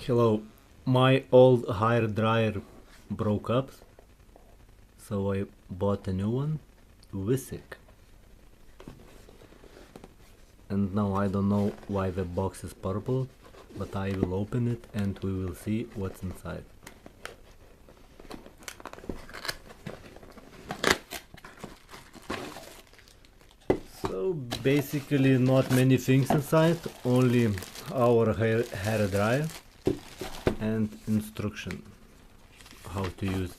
Hello, my old hair dryer broke up, so I bought a new one, Visiq. And now I don't know why the box is purple, but I will open it and we will see what's inside. So basically not many things inside, only our hair dryer and instruction how to use it.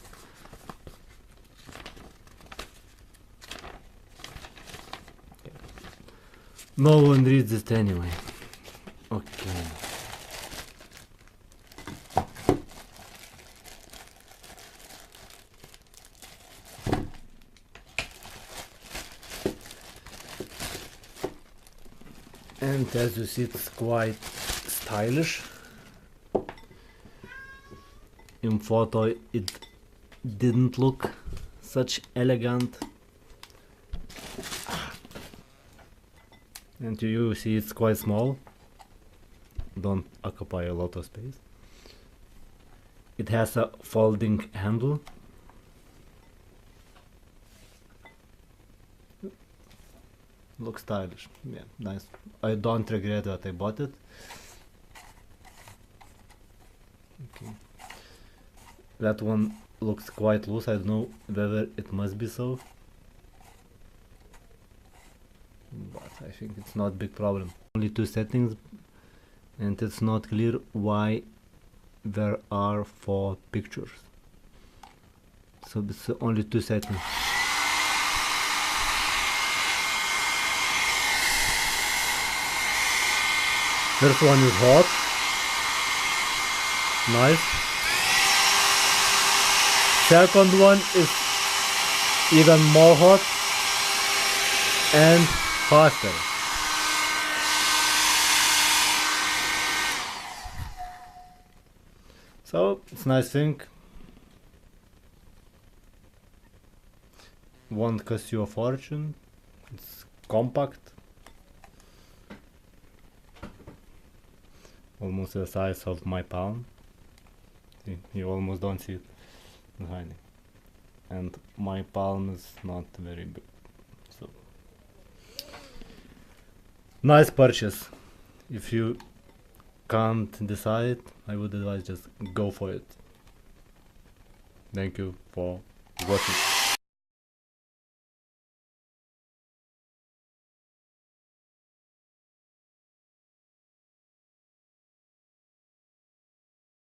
No one reads it anyway. Okay. And as you see, it's quite stylish. In photo it didn't look such elegant. And you see it's quite small, don't occupy a lot of space. It has a folding handle. Looks stylish, yeah, nice. I don't regret that I bought it. Okay. That one looks quite loose, I don't know whether it must be so. But I think it's not a big problem. Only two settings, and it's not clear why there are 4 pictures. So it's only 2 settings. First one is hot, nice. Second one is even more hot and faster. So it's nice thing. Won't cost you a fortune. It's compact. Almost the size of my palm. See, you almost don't see it behind it. And my palm is not very big. So nice purchase. If you can't decide, I would advise just go for it. Thank you for watching.